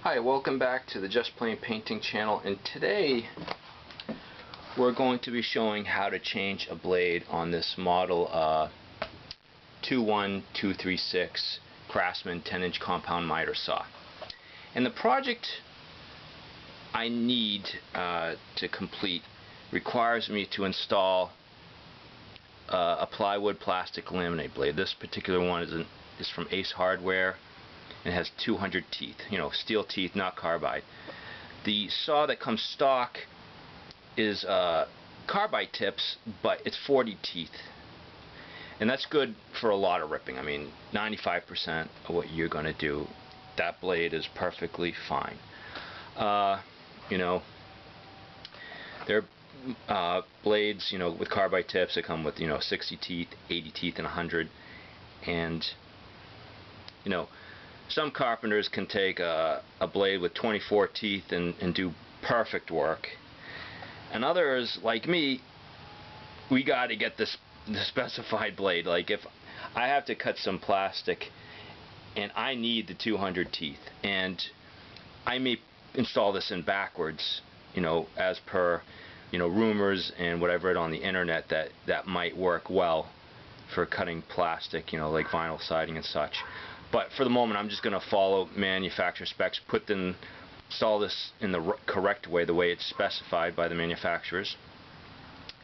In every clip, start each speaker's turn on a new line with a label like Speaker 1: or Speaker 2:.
Speaker 1: Hi, welcome back to the Just Plain Painting channel, and today we're going to be showing how to change a blade on this model 21236 Craftsman 10-inch compound miter saw. And the project I need to complete requires me to install a plywood plastic laminate blade. This particular one is from Ace Hardware. It has 200 teeth, steel teeth, not carbide. The saw that comes stock is carbide tips, but it's 40 teeth. And that's good for a lot of ripping. I mean, 95% of what you're going to do, that blade is perfectly fine. There are blades, with carbide tips that come with, 60 teeth, 80 teeth, and 100. And, some carpenters can take a blade with 24 teeth and do perfect work. And others, like me, we got to get the specified blade. Like if I have to cut some plastic and I need the 200 teeth, and I may install this in backwards, as per, rumors and whatever on the internet that might work well for cutting plastic, like vinyl siding and such. But for the moment, I'm just going to follow manufacturer specs, install this in the correct way, the way it's specified by the manufacturers,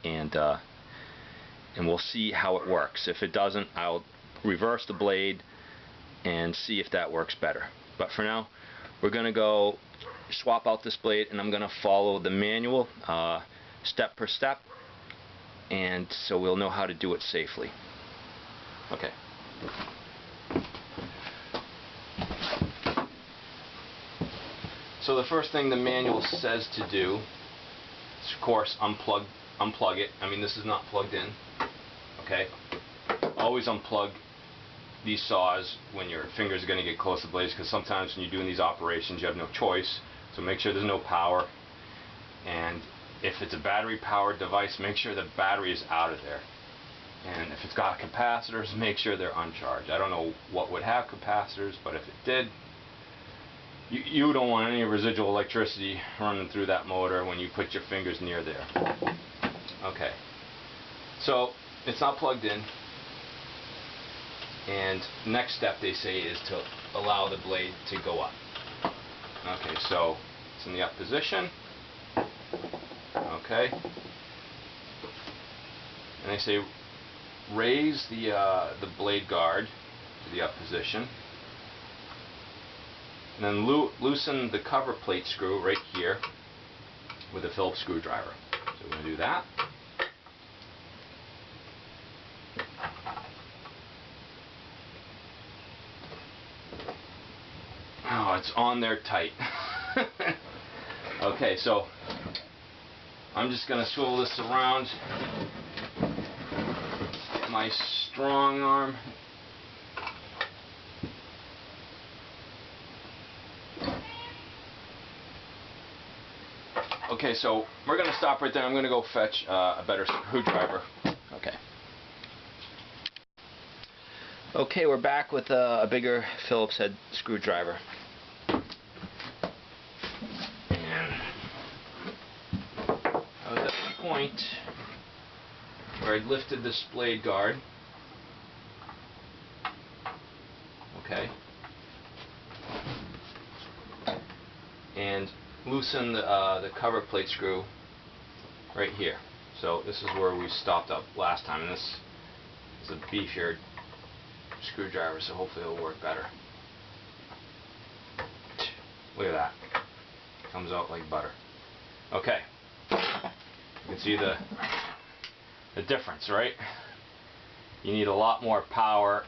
Speaker 1: and we'll see how it works. If it doesn't, I'll reverse the blade and see if that works better. But for now, we're going to go swap out this blade, and I'm going to follow the manual step per step, and so we'll know how to do it safely. Okay. So the first thing the manual says to do is, of course, unplug it. I mean, this is not plugged in. Okay. Always unplug these saws when your fingers are going to get close to the blades, because sometimes when you're doing these operations, you have no choice. So make sure there's no power. And if it's a battery-powered device, make sure the battery is out of there. And if it's got capacitors, make sure they're uncharged. I don't know what would have capacitors, but if it did, you don't want any residual electricity running through that motor when you put your fingers near there. Okay, so it's not plugged in, and next step they say is to allow the blade to go up. Okay, so it's in the up position. Okay, and they say raise the blade guard to the up position. And then loosen the cover plate screw right here with a Phillips screwdriver. So we're going to do that. Oh, it's on there tight. Okay, so I'm just going to swivel this around. Get my strong arm. Okay, so we're going to stop right there. I'm going to go fetch a better screwdriver. Okay. Okay, we're back with a bigger Phillips head screwdriver. And I was at the point where I'd lifted this blade guard. Okay. And loosen the cover plate screw right here. So this is where we stopped up last time, and this is a beefier screwdriver, so hopefully it'll work better. Look at that. Comes out like butter. Okay. You can see the difference, right? You need a lot more power,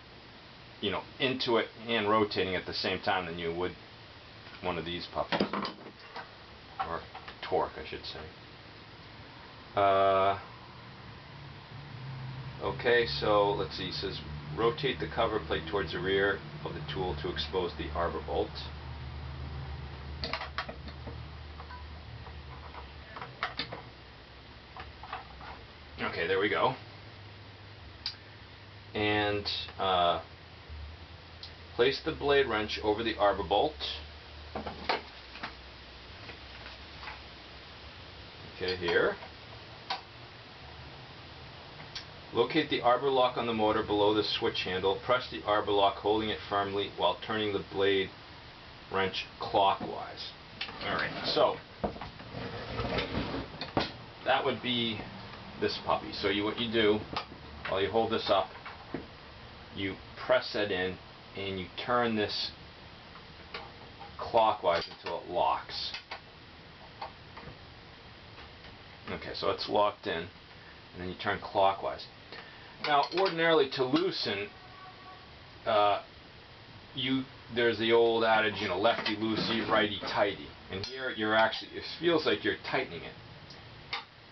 Speaker 1: into it and rotating at the same time than you would one of these puppies. Or torque, I should say. Okay, so let's see. It says rotate the cover plate towards the rear of the tool to expose the arbor bolt. Okay, there we go. And place the blade wrench over the arbor bolt. here. Locate the arbor lock on the motor below the switch handle. Press the arbor lock, holding it firmly while turning the blade wrench clockwise. Alright, so that would be this puppy. So what you do, while you hold this up, you press that in and you turn this clockwise until it locks. Okay, so it's locked in, and then you turn clockwise. Now, ordinarily, to loosen, there's the old adage, you know, lefty loosey, righty tighty, and here you're actually, it feels like you're tightening it.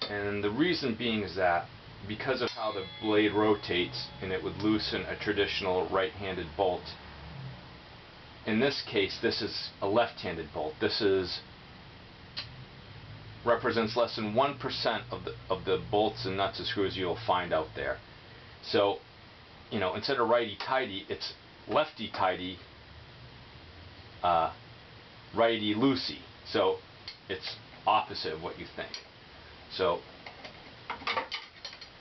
Speaker 1: And the reason being is that because of how the blade rotates, and it would loosen a traditional right-handed bolt. In this case, this is a left-handed bolt. This represents less than 1% of the bolts and nuts and screws you'll find out there. So, you know, instead of righty-tighty, it's lefty-tighty, righty-loosey. So it's opposite of what you think. So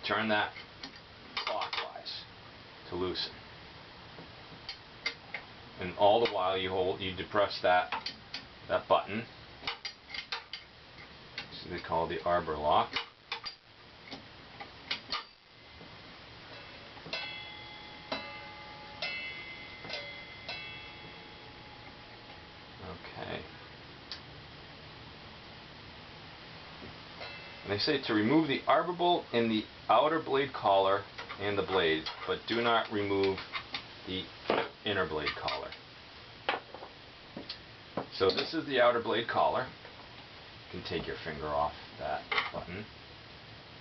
Speaker 1: turn that clockwise to loosen. And all the while you depress that button. So they call the arbor lock. Okay. And they say to remove the arbor bolt in the outer blade collar and the blade, but do not remove the inner blade collar. So this is the outer blade collar. You can take your finger off that button.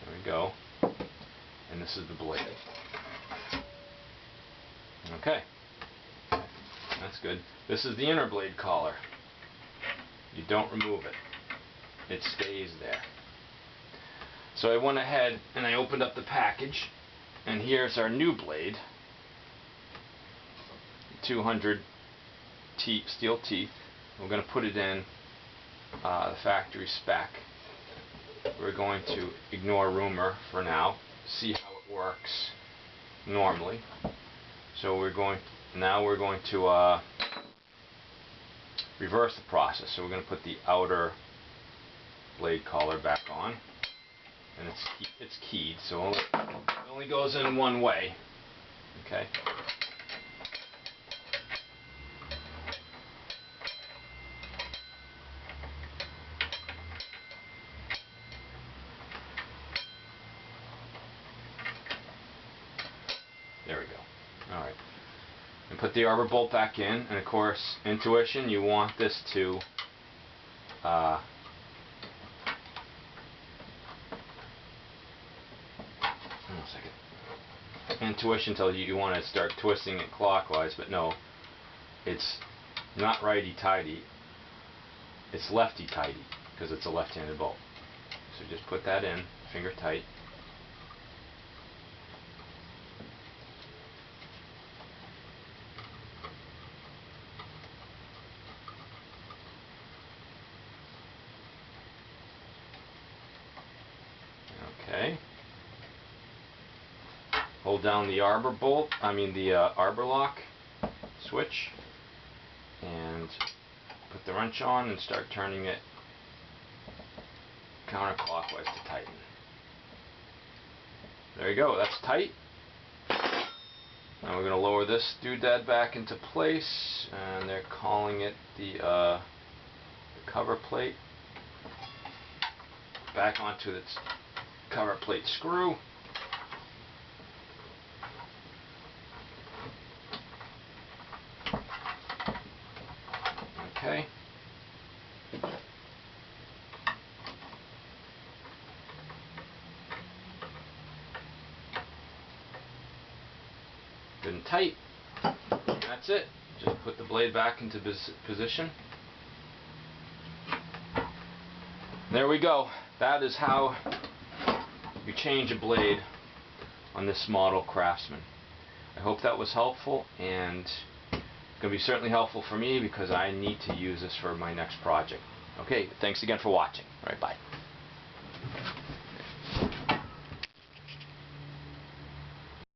Speaker 1: There we go. And this is the blade. Okay. That's good. This is the inner blade collar. You don't remove it. It stays there. So I went ahead and I opened up the package, and here's our new blade. 200 steel teeth. We're going to put it in the factory spec. We're going to ignore rumor for now, see how it works normally. So we're going to reverse the process. So we're going to put the outer blade collar back on, and it's keyed, so it only goes in one way. Okay. There we go. Alright. And put the arbor bolt back in, and of course, intuition, you want this to hold on a second. Intuition tells you want to start twisting it clockwise, but no, it's not righty-tighty, it's lefty-tighty, because it's a left-handed bolt. So just put that in, finger tight. Okay. Hold down the arbor lock switch, and put the wrench on and start turning it counterclockwise to tighten. There you go, that's tight. Now we're going to lower this doodad back into place, and they're calling it the cover plate. Back onto its cover plate screw. Okay. Good and tight. That's it. Just put the blade back into position. There we go. That is how you change a blade on this model Craftsman. I hope that was helpful, and it's going to be certainly helpful for me because I need to use this for my next project. Okay, thanks again for watching. All right, bye.